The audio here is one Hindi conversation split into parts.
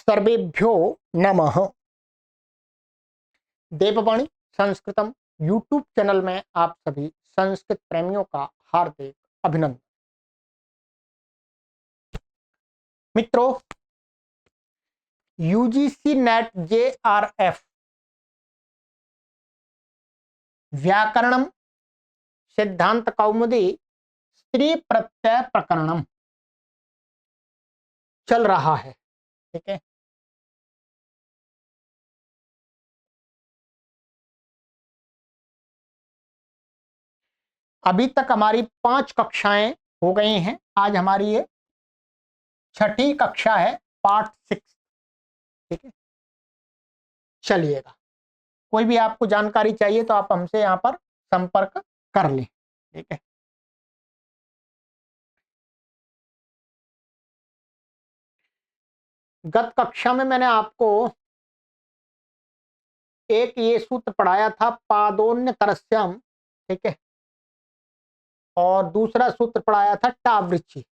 सर्वेभ्यो नमः। देववाणी संस्कृतम यूट्यूब चैनल में आप सभी संस्कृत प्रेमियों का हार्दिक अभिनंदन। मित्रों, यूजीसी नेट जेआरएफ व्याकरणम सिद्धांत कौमुदी स्त्री प्रत्यय प्रकरणम चल रहा है। ठीक है, अभी तक हमारी 5 कक्षाएं हो गई हैं। आज हमारी ये 6ठी कक्षा है, पार्ट 6। ठीक है, चलिएगा। कोई भी आपको जानकारी चाहिए तो आप हमसे यहाँ पर संपर्क कर लें। ठीक है, गत कक्षा में मैंने आपको एक ये सूत्र पढ़ाया था, पादोन्य तरस्यम। ठीक है, और दूसरा सूत्र पढ़ाया था टावृक्षि।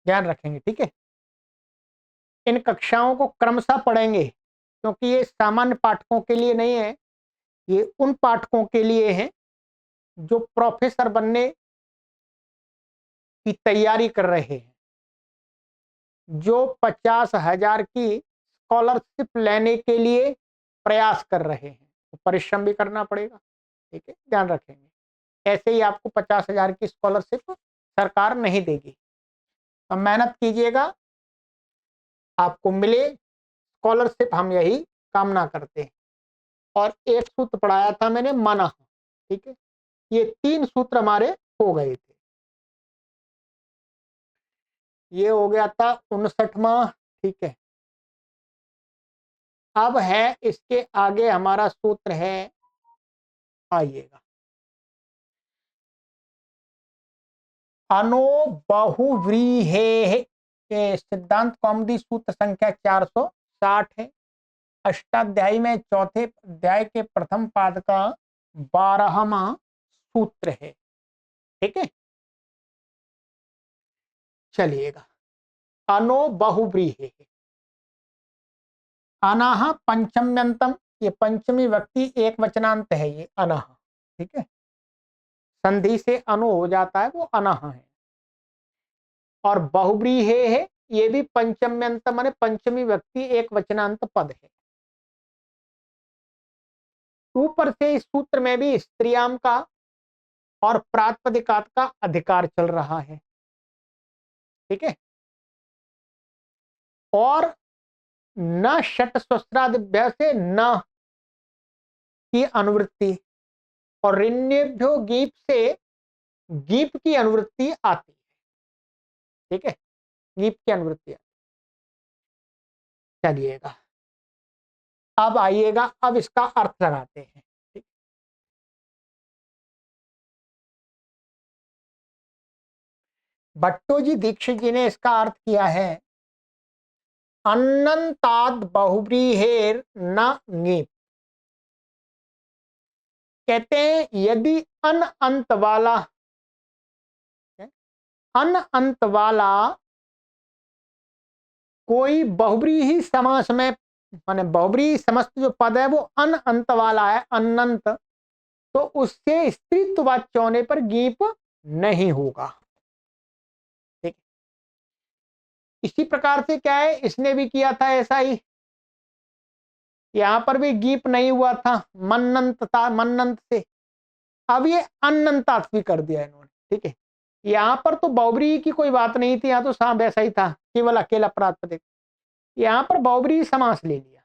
ध्यान रखेंगे। ठीक है, इन कक्षाओं को क्रमशः पढ़ेंगे क्योंकि ये सामान्य पाठकों के लिए नहीं है, ये उन पाठकों के लिए है जो प्रोफेसर बनने की तैयारी कर रहे हैं, जो 50,000 की स्कॉलरशिप लेने के लिए प्रयास कर रहे हैं। तो परिश्रम भी करना पड़ेगा। ठीक है, ध्यान रखेंगे। ऐसे ही आपको 50,000 की स्कॉलरशिप सरकार नहीं देगी, तो मेहनत कीजिएगा, आपको मिले स्कॉलरशिप, हम यही कामना करते हैं। और एक सूत्र पढ़ाया था मैंने, मनः। ठीक है, ये 3 सूत्र हमारे हो गए थे। ये हो गया था 59वां। ठीक है, अब है इसके आगे हमारा सूत्र है, आइएगा, अनो बहुव्रीहे। सिद्धांत कौमुदी सूत्र संख्या 460 है। अष्टाध्यायी में चौथे अध्याय के प्रथम पाद का 12वां सूत्र है। ठीक है, चलिएगा। अनो बहुव्रीहे, अनाह पंचम्यंतम, ये पंचमी व्यक्ति एक वचनांत है, ये अनाह। ठीक है, संधि से अनु हो जाता है, वो अनाह है। और बहुव्रीहे है, ये भी पंचम्यंत माने पंचमी व्यक्ति एक वचनांत पद है। ऊपर से इस सूत्र में भी स्त्रियाम का और प्रातिपदिकात का अधिकार चल रहा है। ठीक है, और न षट स्वस्त्रादिभ्य से न की अनुवृत्ति, और ऋण्यभ्यो गीप से गीप की अनुवृत्ति आती है। ठीक है, गीप की अनुवृत्ति आती। चलिएगा, अब आइएगा, अब इसका अर्थ लगाते हैं। ठीक, भट्टोजी दीक्षित जी ने इसका अर्थ किया है, अनंताद बहुव्रीहेर न ङीप। कहते हैं यदि अन अंत वाला, अन अंत वाला कोई बहुव्रीहि समास में, माने बहुव्रीहि समस्त जो पद है वो अन अंत वाला है, अनंत, तो उससे स्त्रीत्ववाच्य होने पर गीप नहीं होगा। ठीक, इसी प्रकार से क्या है, इसने भी किया था ऐसा ही, यहां पर भी गीप नहीं हुआ था, मनंत था, मनंत से। अब ये अनंतात भी कर दिया इन्होंने। ठीक है, यहाँ पर तो बहुव्रीहि की कोई बात नहीं थी, यहाँ तो सांप ऐसा ही था, केवल अकेला प्रातिपदिक। यहाँ पर बहुव्रीहि समास ले लिया,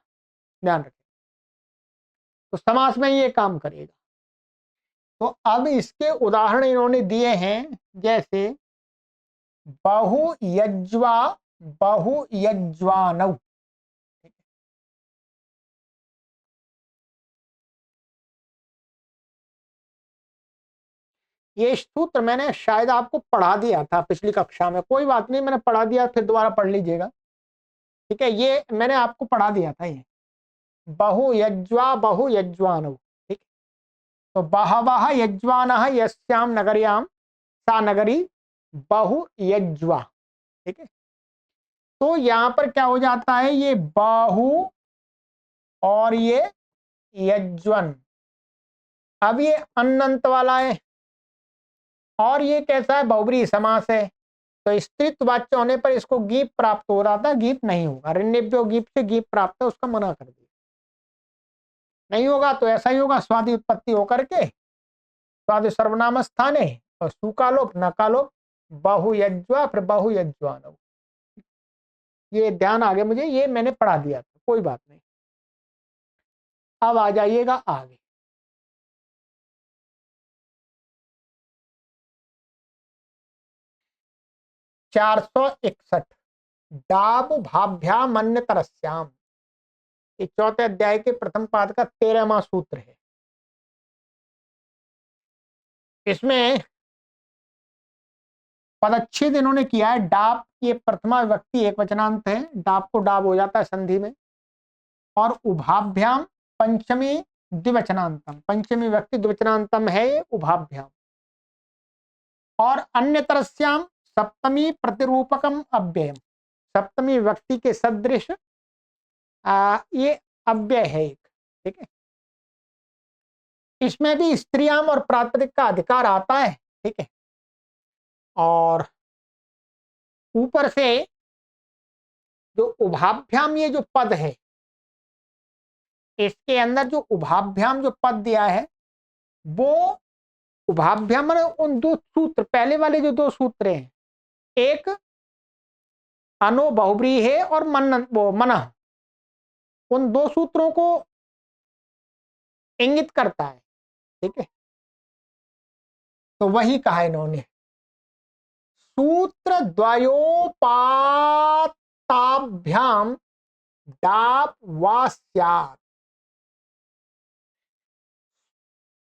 ध्यान रखें, तो समास में ये काम करेगा। तो अब इसके उदाहरण इन्होंने दिए हैं, जैसे बहु यज्वा, बहु यज्वानव। ये सूत्र मैंने शायद आपको पढ़ा दिया था पिछली कक्षा में, कोई बात नहीं, मैंने पढ़ा दिया, फिर दोबारा पढ़ लीजिएगा। ठीक है, ये मैंने आपको पढ़ा दिया था, ये बहु यज्वा बहु यज्वानव। ठीक, तो बहवः यज्वानः यस्याम नगर्याम सा नगरी बहु यज्वा। ठीक है, तो यहां पर क्या हो जाता है, ये बाहु और ये यज्वन। अब ये अनंत वाला है और ये कैसा है, बहुब्रीहि समास है। तो स्त्रीत्व वाच्य होने पर इसको गीप प्राप्त हो रहा था, गीप नहीं होगा। ऋण्यभ्यो गीप से गीप प्राप्त है, उसका मना कर दिया। नहीं होगा तो ऐसा ही होगा, स्वादि उत्पत्ति होकर के स्वादि सर्वनाम स्थाने और सुकालोप नकालोप बहुयज्वा फिर बहुयज्वान। ये ध्यान आ गया मुझे, ये मैंने पढ़ा दिया था, कोई बात नहीं। अब आ जाइएगा आगे। चार सौ 61 डाब भाभ्याम अन्य तरस्याम। ये चौथे अध्याय के प्रथम पाद का 13वां सूत्र है। इसमें पदच्छेद इन्होंने किया है। डाब ये प्रथमा विभक्ति एक वचनांत है, डाब को डाब हो जाता है संधि में। और उभाभ्याम पंचमी द्विवचनांतम, पंचमी विभक्ति द्विवचनांतम है ये उभाभ्याम। और अन्य तरस्याम सप्तमी प्रतिरूपकम अव्ययम, सप्तमी विभक्ति के सदृश ये अव्यय है एक, ठीक है। इसमें भी स्त्रियाम और प्रातिपदिक का अधिकार आता है, ठीक है। और ऊपर से जो उभाभ्याम ये जो पद है, इसके अंदर जो उभाभ्याम जो पद दिया है, वो उभाभ्याम उन दो सूत्र, पहले वाले जो दो सूत्र हैं, एक अनो बहुब्रीहि है और मन वो मनः, उन दो सूत्रों को इंगित करता है, ठीक है। तो वही कहा इन्होंने, सूत्र द्वयोपाताभ्याम डाप वा स्यात्।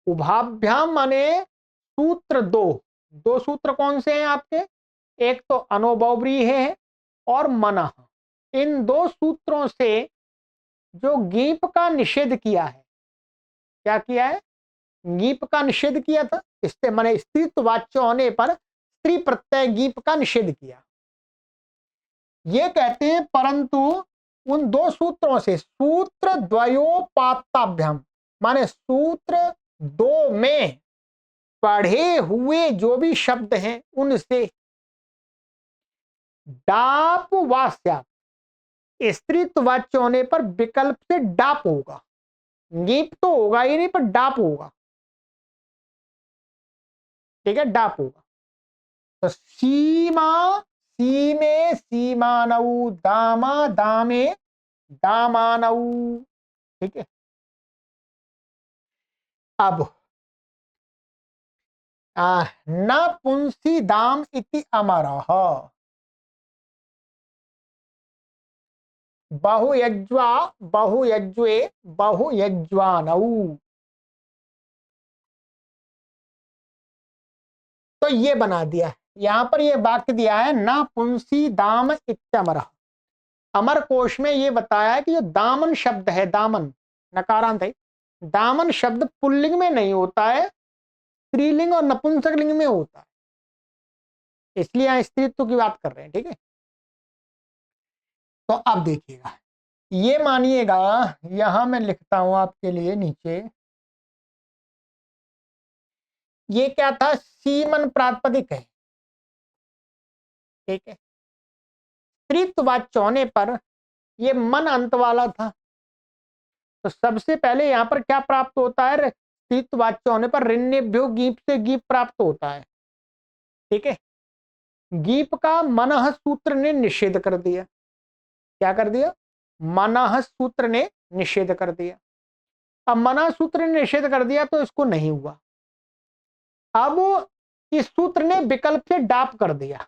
उभाभ्याम माने सूत्र दो, दो सूत्र कौन से हैं आपके, एक तो अनोबहुब्रीहि है और मनः। इन दो सूत्रों से जो गीप का निषेध किया है, क्या किया है, गीप का निषेध किया था। इससे माने स्त्रीत्व वाच्य होने पर स्त्री प्रत्यय गीप का निषेध किया। ये कहते हैं परंतु उन दो सूत्रों से, सूत्र द्वयोपाताभ्याम माने सूत्र दो में पढ़े हुए जो भी शब्द हैं उनसे डाप वास्या, स्त्रीत्व वाच्य होने पर विकल्प से डाप होगा, गीप तो होगा ही नहीं पर डाप होगा, ठीक है, डाप होगा। तो सीमा सीमे सीमानऊ, दामा दामे दामानऊ, ठीक है। अब न पुंसी दाम इति अमरः, बहुयज्वा बहुयज्वे बहुयज्वानऊ। तो ये बना दिया, यहां पर ये वाक्य दिया है न पुंसी दाम इत्यमरः। अमर कोश में ये बताया है कि जो दामन शब्द है, दामन नकारांत है, दामन शब्द पुल्लिंग में नहीं होता है, स्त्रीलिंग और नपुंसक लिंग में होता है, इसलिए यहां स्त्रीत्व की बात कर रहे हैं, ठीक है। तो अब देखिएगा, ये मानिएगा, यहां मैं लिखता हूं आपके लिए नीचे, ये क्या था, सीमन प्रातिपदिक है, ठीक है। स्त्रीत्व वाच्य होने पर ये मन अंत वाला था। तो सबसे पहले यहां पर क्या प्राप्त होता है, स्त्रीत्व वाच्य होने पर ऋण्यभ्यो गीप से गीप प्राप्त होता है, ठीक है। गीप का मनः सूत्र ने निषेध कर दिया, क्या कर दिया, मनः सूत्र ने निषेध कर दिया। अब मनः सूत्र ने निषेध कर दिया तो इसको नहीं हुआ। अब इस सूत्र ने विकल्प से डाप कर दिया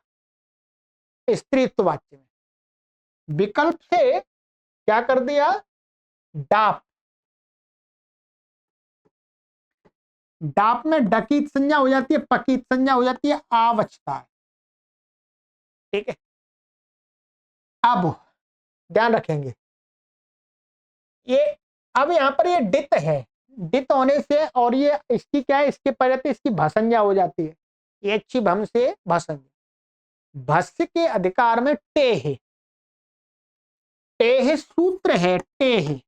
स्त्रीत्व वाच्य में, विकल्प से क्या कर दिया, डाप। डाप में डकीत संज्ञा हो जाती है, पकीत संज्ञा हो जाती है, आ बचता है, ठीक है। अब ध्यान रखेंगे, ये अब यहां पर ये डित है, डित होने से और ये इसकी क्या है, इसके पहले इसकी भसंज्ञा हो जाती है, ये अच्छी भम से भसंज्ञा, भस्य के अधिकार में टे है, टेह सूत्र है, टेह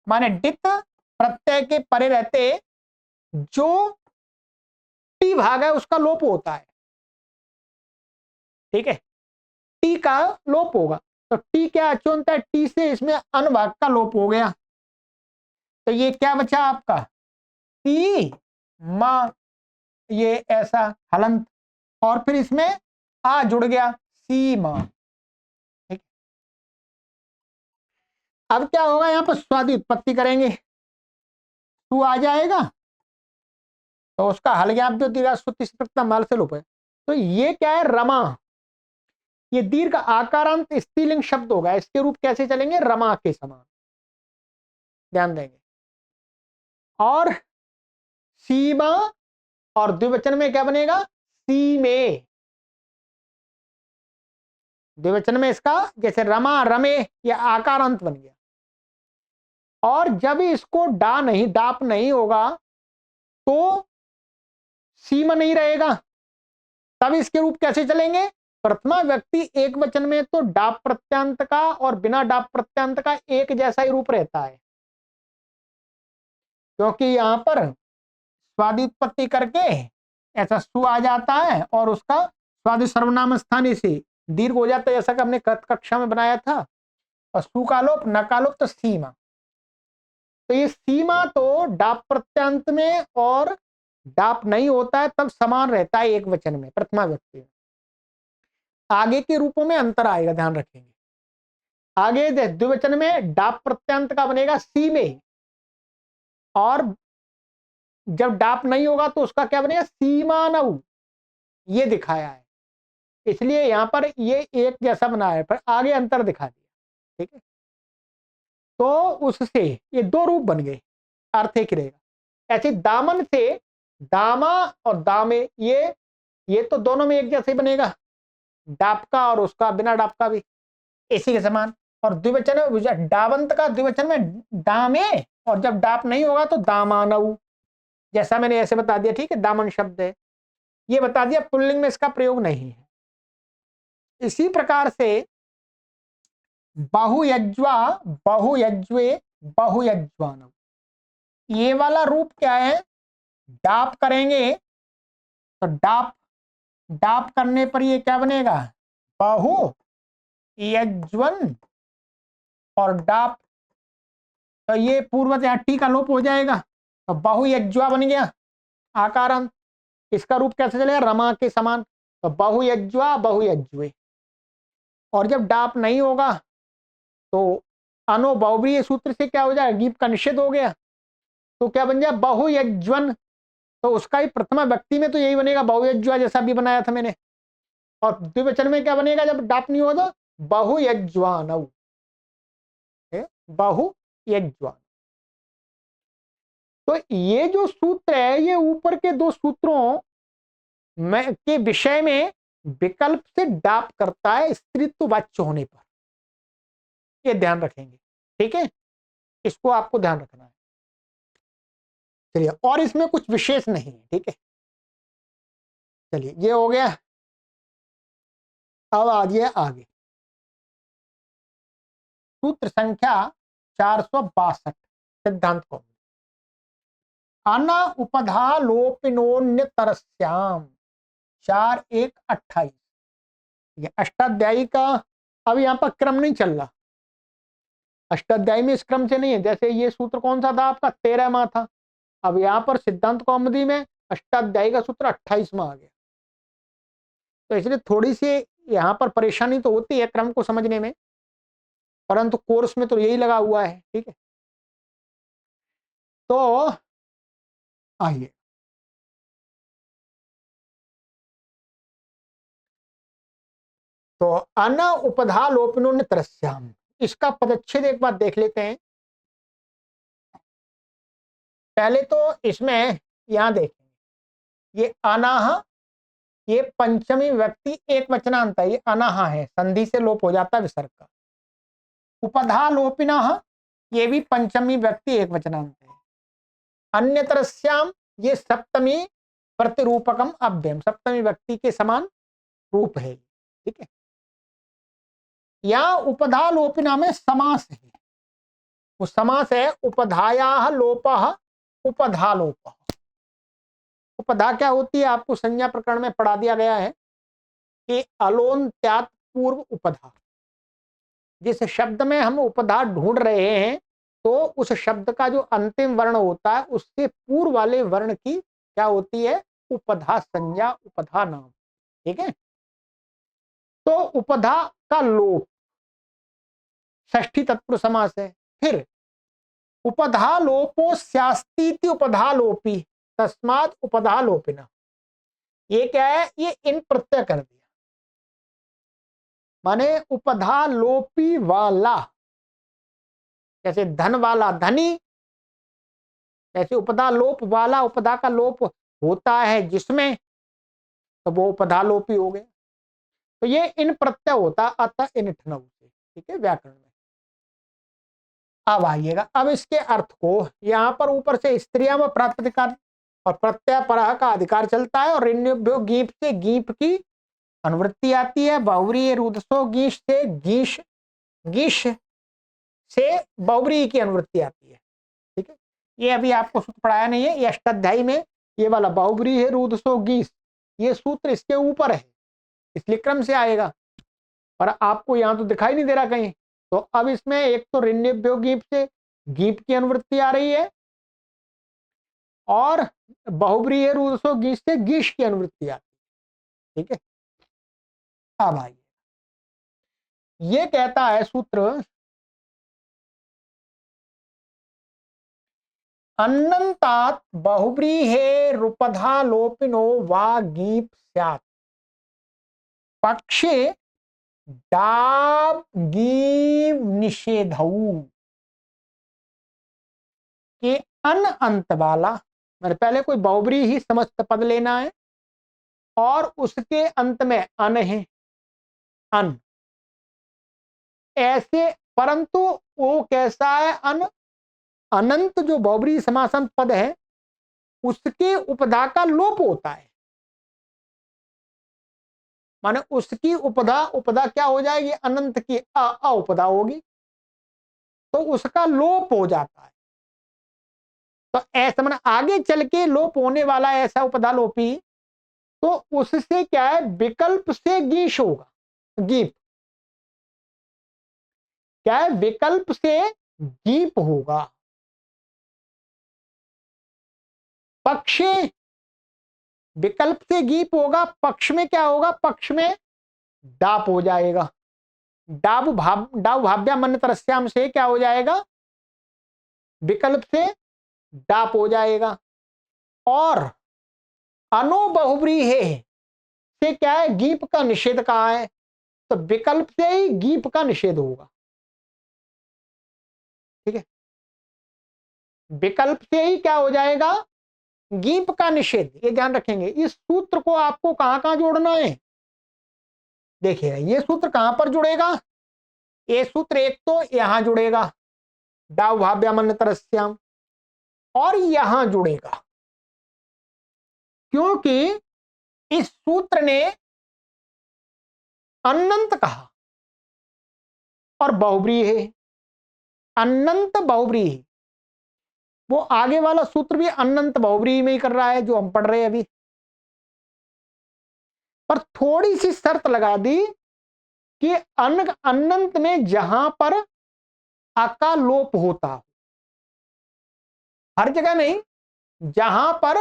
माने डित प्रत्यय के परे रहते जो टी भाग है उसका लोप होता है, ठीक है, टी का लोप होगा। तो टी क्या अचूंत है, टी से इसमें अन भाग का लोप हो गया, तो ये क्या बचा आपका, सी मां, ये ऐसा हलंत, और फिर इसमें आ जुड़ गया, सीमा। ठीक, अब क्या होगा, यहां पर स्वादि उत्पत्ति करेंगे, तू आ जाएगा तो उसका हल ज्ञाप जो दीर्घ माल से लोप है। तो ये क्या है, रमा, ये दीर्घ आकारांत स्त्रीलिंग शब्द होगा, इसके रूप कैसे चलेंगे, रमा के समान, ध्यान देंगे। और सीमा, और द्विवचन में क्या बनेगा, सीमे, द्विवचन में इसका जैसे रमा रमे, या आकारांत बन गया। और जब इसको डा नहीं, डाप नहीं होगा तो सीमा नहीं रहेगा, तब इसके रूप कैसे चलेंगे, प्रथमा व्यक्ति एक वचन में तो डाप प्रत्यांत का और बिना डाप प्रत्यांत का एक जैसा ही रूप रहता है, क्योंकि यहां पर स्वादि उत्पत्ति करके ऐसा सु आ जाता है और उसका स्वादि सर्वनाम स्थानीय से दीर्घ हो जाता है, जैसा कि हमने कक्षा में बनाया था। और सु का लोप, न का लोप, तो सीमा। तो ये सीमा तो डाप प्रत्यांत में और डाप नहीं होता है तब समान रहता है एक वचन में, प्रथमा व्यक्ति में। आगे के रूपों में अंतर आएगा, ध्यान रखेंगे। आगे द्विवचन में डाप प्रत्यांत का बनेगा सी में, और जब डाप नहीं होगा तो उसका क्या बनेगा, सीमानऊ, ये दिखाया है, इसलिए यहां पर ये एक जैसा बनाया है, पर आगे अंतर दिखा दिया, ठीक है। तो उससे ये दो रूप बन गए, अर्थ एक रहेगा। ऐसे दामन से दामा और दामे, ये तो दोनों में एक जैसे बनेगा, डाप का और उसका बिना डाप का भी इसी के समान। और द्विवचन में डावंत का द्विवचन में दामे, और जब डाप नहीं होगा तो दामानऊ, जैसा मैंने ऐसे बता दिया, ठीक है, दामन शब्द है, ये बता दिया, पुल्लिंग में इसका प्रयोग नहीं है। इसी प्रकार से बहुयज्वा, बहुयज्वे, बहुयज्वान, ये वाला रूप क्या है, डाप करेंगे तो डाप, डाप करने पर ये क्या बनेगा, बहु यज्वन, और डाप, तो ये पूर्वज यहाँ टी का लोप हो जाएगा, तो बहुयज्वा बन गया आकारांत। इसका रूप कैसे चलेगा, रमा के समान, तो बहुयज्वा बहुयज्वे। और जब डाप नहीं होगा तो अनो बहुव्रीहि सूत्र से क्या हो जाएगा, गीप का निषेध हो गया, तो क्या बन जाए, बहुयज्वन, तो उसका ही प्रथमा व्यक्ति में तो यही बनेगा, बहुयज्वा जैसा भी बनाया था मैंने। और द्विवचन में क्या बनेगा जब डाप नहीं होगा, बहुयज्वानऊ, बहुयज्वान। तो ये जो सूत्र है, ये ऊपर के दो सूत्रों में के विषय में विकल्प से डाप करता है स्त्रीत्व वाच्य होने पर, ये ध्यान रखेंगे, ठीक है, इसको आपको ध्यान रखना है। चलिए, और इसमें कुछ विशेष नहीं है, ठीक है। चलिए, ये हो गया। अब आ जाइए आगे, सूत्र संख्या 462, सिद्धांत कौमुदी। अना उपधा लोपिनोन्य तरस्याम, 4-1-28, ये अष्टाध्यायी का अब यहाँ पर क्रम नहीं चल रहा, अष्टाध्यायी में इस क्रम से नहीं है। जैसे ये सूत्र कौन सा था आपका, 13वां था, अब यहाँ पर सिद्धांत कौमुदी में अष्टाध्यायी का सूत्र 28वां आ गया, तो इसलिए थोड़ी सी यहाँ पर परेशानी तो होती है क्रम को समझने में, परंतु कोर्स में तो यही लगा हुआ है, ठीक है। तो आइए, तो अन उपधा लोपिनोन्य तरस्याम, इसका पदच्छेद एक बार देख लेते हैं। पहले तो इसमें यहां देखें, ये अनाह, ये पंचमी व्यक्ति एक वचनांत है, ये अनाह है, संधि से लोप हो जाता है विसर्ग का। उपधा लोपिना, ये भी पंचमी व्यक्ति एक वचनांत है। अन्यतरस्याम, ये सप्तमी प्रतिरूपकम अव्ययम, सप्तमी व्यक्ति के समान रूप है, ठीक है। यहाँ उपधा लोपिना में समास है, वो समास है उपधाया लोपः उपधा लोपः। उपधा क्या होती है आपको संज्ञा प्रकरण में पढ़ा दिया गया है कि अलोन्त्यात् पूर्व उपधा, जिस शब्द में हम उपधा ढूंढ रहे हैं तो उस शब्द का जो अंतिम वर्ण होता है उससे पूर्व वाले वर्ण की क्या होती है, उपधा संज्ञा, उपधा नाम। ठीक है, तो उपधा का लोप षष्ठी तत्पुरुष समास है। फिर उपधा लोपो स्यास्तीति उपधा लोपी तस्मात् उपधा लोपिना, ये क्या है, ये इन प्रत्यय कर दिया, माने उपधा लोपी वाला, जैसे धन वाला धनी, ऐसे उपधा लोप वाला, उपधा का लोप होता है जिसमें, तो वो उपधा लोपी हो गया। तो ये इन प्रत्यय होता, अतः इन ठनऊ से। ठीक है, व्याकरण में। अब आइएगा, अब इसके अर्थ को, यहां पर ऊपर से स्त्रियां व प्रातिपदिकार और प्रत्यय परह का अधिकार चलता है, और ऋण्यभ्यो गीप से गीप की अनुवृत्ति आती है, बहुव्रीहि रुदसो गीश से गीश, गीश से बहुव्रीहि की अनुवृत्ति आती है। ठीक है, ये अभी आपको सूत्र पढ़ाया नहीं है, ये अष्टाध्यायी में ये वाला बहुव्रीहि रुदसो गीश, ये सूत्र इसके ऊपर है, इसलिए क्रम से आएगा, और आपको यहां तो दिखाई नहीं दे रहा कहीं। तो अब इसमें एक तो ऋण्यभ्यो गीप से गीप की अनुवृत्ति आ रही है, और बहुव्रीहि रुदसो गीश से गीश की अनुवृत्ति आती है। ठीक है, अब आइए, ये कहता है सूत्र, अन्नंतात बहुव्रीहेरुपधा लोपिनो वा गीप स्यात् पक्षे डाब गीव निषेधऊ के अन अंत वाला, मैंने पहले कोई बहुव्रीहि ही समस्त पद लेना है और उसके अंत में अन है, अन ऐसे, परंतु वो कैसा है, अन अनंत जो बहुव्रीहि समासांत पद है उसके उपधा का लोप होता है, माने उसकी उपधा, उपधा क्या हो जाएगी, अनंत की अ उपधा होगी, तो उसका लोप हो जाता है। तो ऐसा माने आगे चल के लोप होने वाला ऐसा उपधा लोपी, तो उससे क्या है, विकल्प से गीश होगा, गीप क्या है, विकल्प से गीप होगा। पक्षे विकल्प से गीप होगा, पक्ष में क्या होगा, पक्ष में डाप हो जाएगा, डाव भाव्या मन तरस्याम से क्या हो जाएगा, विकल्प से डाप हो जाएगा। और अनो बहुव्रीहि से क्या है, गीप का निषेध कहा है, तो विकल्प से ही गीप का निषेध होगा। ठीक है, विकल्प से ही क्या हो जाएगा, गीप का निषेध, ये ध्यान रखेंगे। इस सूत्र को आपको कहां कहां जोड़ना है, देखिए ये सूत्र कहां पर जुड़ेगा, ये सूत्र एक तो यहां जुड़ेगा डाव भाव्यामन तरस्याम, और यहां जुड़ेगा, क्योंकि इस सूत्र ने अनंत कहा और बहुव्रीहि है, अनंत बहुव्रीहि, वो आगे वाला सूत्र भी अनंत बहुव्रीहि में ही कर रहा है जो हम पढ़ रहे हैं अभी, पर थोड़ी सी शर्त लगा दी कि अनंत में जहां पर अका लोप होता हो, हर जगह नहीं, जहां पर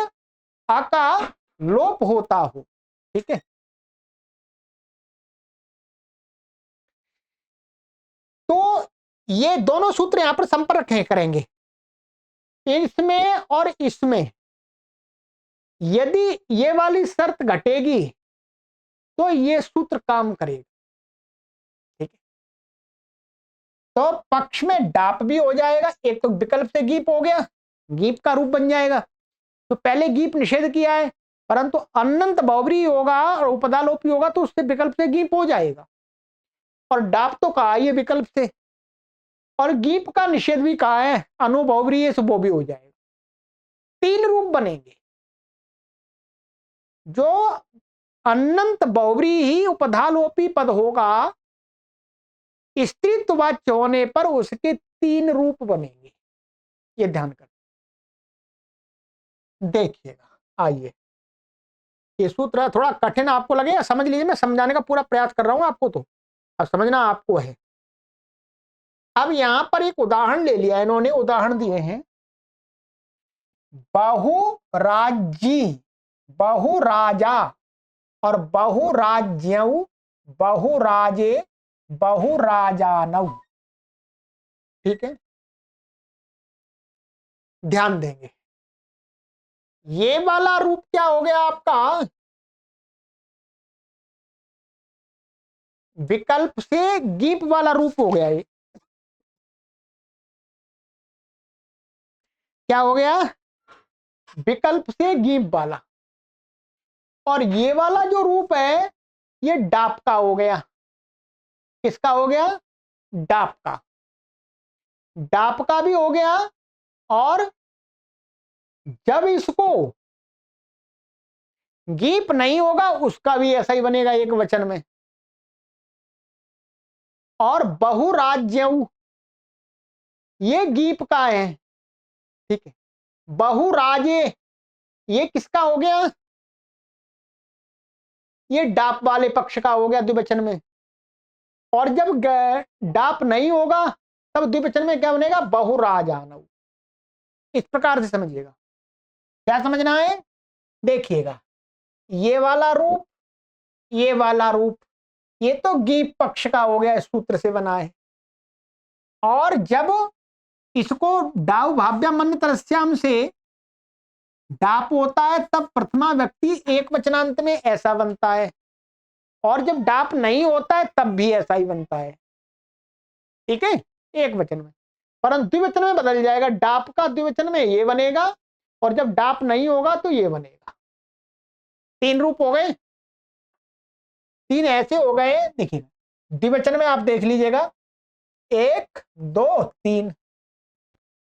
अका लोप होता हो। ठीक है, तो ये दोनों सूत्र यहां पर संपर्क करेंगे, इसमें और इसमें यदि ये वाली शर्त घटेगी तो ये सूत्र काम करेगा। ठीक है, तो पक्ष में डाप भी हो जाएगा, एक तो विकल्प से गीप हो गया, गीप का रूप बन जाएगा, तो पहले गीप निषेध किया है, परंतु अनंत बहुव्रीहि होगा और उपधा लोपी होगा तो उससे विकल्प से गीप हो जाएगा, और डाप तो कहा ये विकल्प से, और गीप का निषेध भी कहा है अनु बहुव्रीहि से, वो भी हो जाएगा, तीन रूप बनेंगे। जो अनंत बहुव्रीहि उपधा लोपी पद होगा स्त्रीत्ववाच्य होने पर उसके 3 रूप बनेंगे, ये ध्यान कर देखिएगा। आइए, ये सूत्र थोड़ा कठिन आपको लगेगा, समझ लीजिए, मैं समझाने का पूरा प्रयास कर रहा हूं आपको, तो अब समझना आपको है। अब यहां पर एक उदाहरण ले लिया इन्होंने, उदाहरण दिए हैं बहुराज्यी, बहुराजा और बहुराज्यऊ, बहुराजे, बहुराजानऊ। ठीक है, ध्यान देंगे। ये वाला रूप क्या हो गया आपका, विकल्प से गीप वाला रूप हो गया। ये क्या हो गया, विकल्प से गीप वाला। और ये वाला जो रूप है ये डाप का हो गया। किसका हो गया, डाप का। डाप का भी हो गया, और जब इसको गीप नहीं होगा उसका भी ऐसा ही बनेगा एक वचन में। और बहुराज्यऊ ये गीप का है, ठीक है। बहुराजे ये किसका हो गया, ये डाप वाले पक्ष का हो गया द्विवचन में। और जब डाप नहीं होगा तब द्विवचन में क्या बनेगा, बहुराजानऊ। इस प्रकार से समझिएगा। क्या समझना है, देखिएगा, ये वाला रूप, ये वाला रूप, ये तो गीप पक्ष का हो गया, इस सूत्र से बना है। और जब इसको डाव भाव्या मन तरस्याम से डाप होता है तब प्रथमा व्यक्ति एक वचनांत में ऐसा बनता है, और जब डाप नहीं होता है तब भी ऐसा ही बनता है। ठीक है, एक वचन में। परंतु द्विवचन में बदल जाएगा, डाप का द्विवचन में ये बनेगा, और जब डाप नहीं होगा तो ये बनेगा। 3 रूप हो गए, 3 ऐसे हो गए। देखिए द्विवचन में आप देख लीजिएगा, 1 2 3।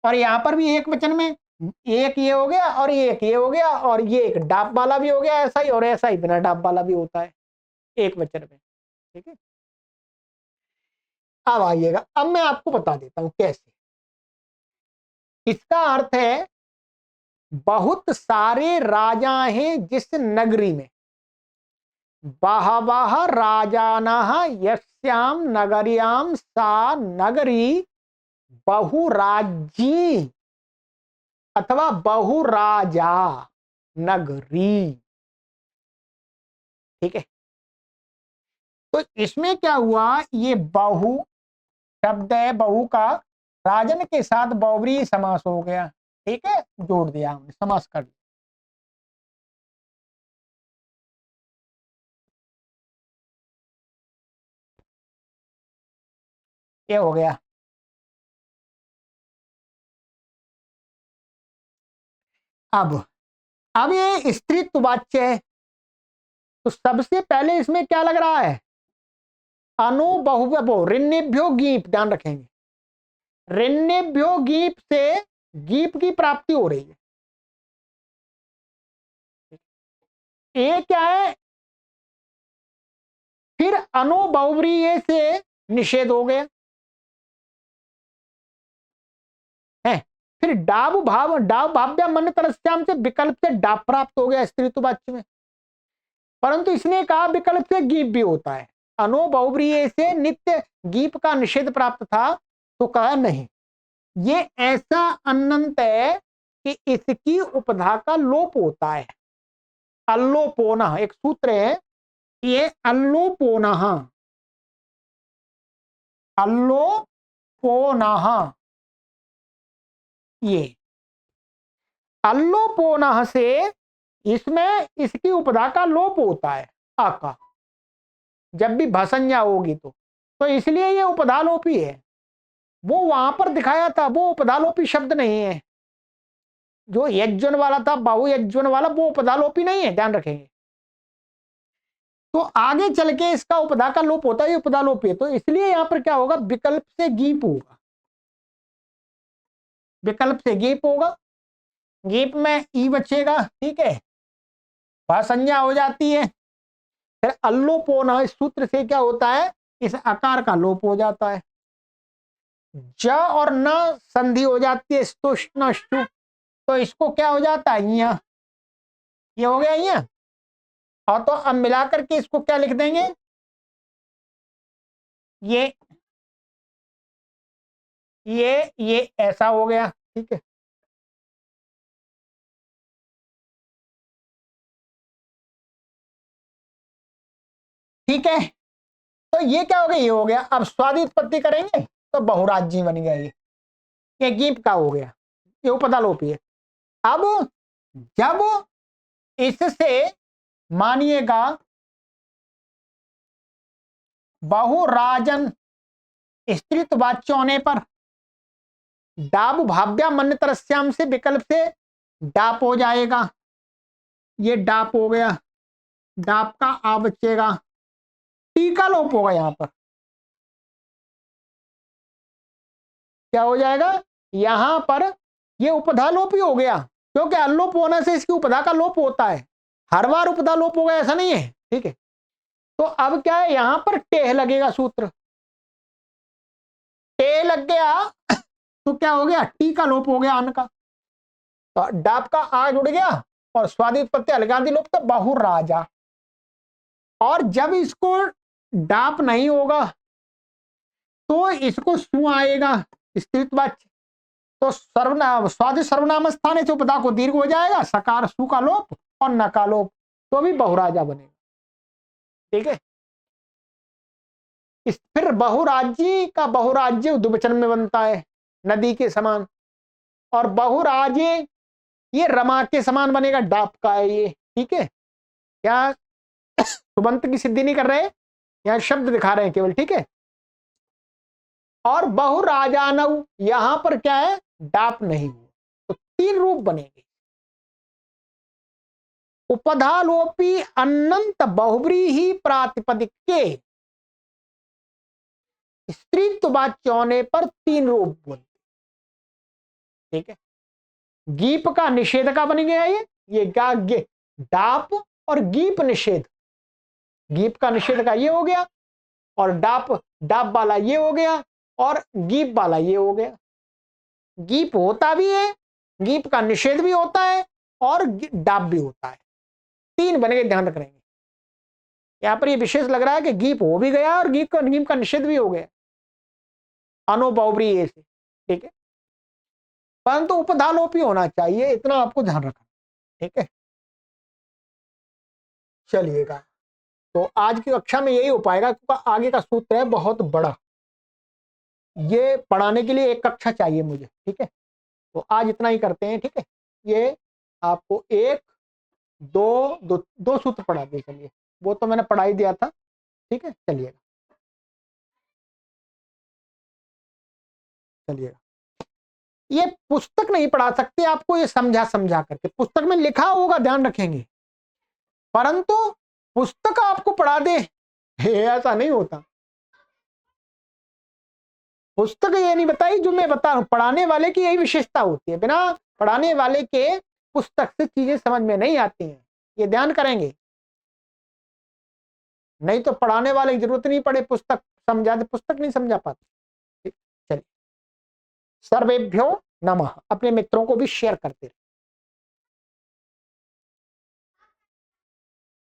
और यहां पर भी एक वचन में एक ये हो गया, और एक ये हो गया, और ये एक डाप वाला भी हो गया ऐसा ही, और ऐसा ही बिना डाप वाला भी होता है एक वचन में। ठीक है, अब आइएगा, अब मैं आपको बता देता हूं कैसे। इसका अर्थ है बहुत सारे राजा हैं जिस नगरी में, बहवः राजानः यस्याम नगर्याम सा नगरी बहुराज्यी अथवा बहुराजा नगरी। ठीक है, तो इसमें क्या हुआ, ये बहु शब्द है, बहु का राजन के साथ बहुव्रीहि समास हो गया। ठीक है, जोड़ दिया हमने, समास कर दिया। ये हो गया। अब ये स्त्रीत्ववाच्य है, तो सबसे पहले इसमें क्या लग रहा है, अनु बहुव्यपो ऋण्यभ्यो गीप, ध्यान रखेंगे। ऋण्यभ्यो गीप से गीप की प्राप्ति हो रही है। ये क्या है, फिर अनु बहुव्रीहि से निषेध हो गया है। फिर डाव भाव्या मन तरस्याम से विकल्प से डाप प्राप्त हो गया स्त्रीत्ववाच्य में। परंतु इसने कहा विकल्प से गीप भी होता है। अनु बहुव्रीहि से नित्य गीप का निषेध प्राप्त था, तो कहा नहीं, ये ऐसा अनंत है कि इसकी उपधा का लोप होता है। अल्लोपोना एक सूत्र है, ये अल्लोपोना, अल्लोपोना, ये अल्लोपोना से इसमें इसकी उपधा का लोप होता है, आ का, जब भी भसंज्ञा होगी तो इसलिए ये उपधालोपी है। वो वहां पर दिखाया था, वो उपधालोपी शब्द नहीं है। जो यज्वन वाला था, बाहु यज्वन वाला, वो उपधालोपी नहीं है, ध्यान रखेंगे। तो आगे चल के इसका उपधा का लोप होता है, उपधालोपी है, तो इसलिए यहां पर क्या होगा, विकल्प से गीप होगा, विकल्प से गीप होगा। गीप में ई बचेगा, ठीक है, भाषंज्ञा हो जाती है। फिर अल्लोपोना इस सूत्र से क्या होता है, इस अकार का लोप हो जाता है। ज और न संधि हो जाती है स्तुष्ण ष्टु, तो इसको क्या हो जाता है, ये हो गया यहाँ। और तो अब मिलाकर के इसको क्या लिख देंगे, ये ये ऐसा हो गया, ठीक है। ठीक है, तो ये क्या हो गया, ये हो गया। अब स्वादि उत्पत्ति करेंगे तो बहुराज्य बन गया, ये गीप का हो गया, ये उपधा लोपी है। अब जब इससे मानिएगा बहुराजन स्त्रीत्व वाच्य होने पर डाब भाव्या मन तरस्याम से विकल्प से डाप हो जाएगा, ये डाप हो गया, डाप का आ बचेगा, टीका लोप होगा। यहां पर क्या हो जाएगा, यहां पर ये उपधा लोप ही हो गया, क्योंकि अल्लोप होने से इसकी उपधा का लोप होता है, हर बार उपधा लोप होगा ऐसा नहीं है, ठीक है। तो अब क्या है, यहां पर टेह लगेगा, सूत्र टे लग गया तो क्या हो गया, टी का लोप हो गया अन्न का, तो डाप का आ जुड़ गया और स्वादि उत्पत्ति अलगादि लोप, तो बहुराजा। और जब इसको डाप नहीं होगा तो इसको सु आएगा स्त्रीत्ववाच्य, तो सर्वनाम स्वादि सर्वनाम स्थान से उपधा को दीर्घ हो जाएगा, सकार सु का लोप और न का लोप, तो भी बहुराजा बनेगा, ठीक है। फिर बहुराज्य का बहुराज्य द्विवचन में बनता है, नदी के समान, और बहुराजे ये रमा के समान बनेगा, डाप का है ये, ठीक है। क्या सुबंत की सिद्धि नहीं कर रहे, यहां शब्द दिखा रहे हैं केवल, ठीक है। और बहुराजानव यहां पर क्या है, डाप नहीं हुआ, तो तीन रूप बनेंगे। उपधालोपी अनंत बहुब्रीहि प्रातिपदिक के स्त्रीत्व वाच्य होने पर तीन रूप बनते, ठीक है। गीप का निषेध का बन गया ये डाप और गीप निषेध, गीप का निषेध का ये हो गया, और डाप डाप वाला ये हो गया, और गीप वाला ये हो गया। गीप होता भी है, गीप का निषेध भी होता है, और डाप भी होता है, तीन बनेंगे, ध्यान रखेंगे। यहां पर ये विशेष लग रहा है कि गीप हो भी गया और गीप का निषेध भी हो गया, अनुबहुब्री से, ठीक है। परंतु उपधालोपी होना चाहिए, इतना आपको ध्यान रखना, ठीक है। चलिएगा, तो आज की कक्षा में यही हो पाएगा, क्योंकि आगे का सूत्र है बहुत बड़ा, ये पढ़ाने के लिए एक कक्षा चाहिए मुझे, ठीक है। तो आज इतना ही करते हैं, ठीक है। ये आपको एक दो सूत्र पढ़ा दिए, चलिए, वो तो मैंने पढ़ा ही दिया था, ठीक है। चलिएगा चलिएगा, ये पुस्तक नहीं पढ़ा सकते आपको, ये समझा करके, पुस्तक में लिखा होगा ध्यान रखेंगे, परंतु पुस्तक आपको पढ़ा दे ऐसा नहीं होता। पुस्तक ये नहीं बताई जो मैं बता रहा हूं, पढ़ाने वाले की यही विशेषता होती है, बिना पढ़ाने वाले के पुस्तक से चीजें समझ में नहीं आती हैं, ये ध्यान करेंगे। नहीं तो पढ़ाने वाले की जरूरत नहीं पड़े, पुस्तक समझा दे, पुस्तक नहीं समझा पाते। चलिए, सर्वेभ्यो नमः, अपने मित्रों को भी शेयर करते रहे।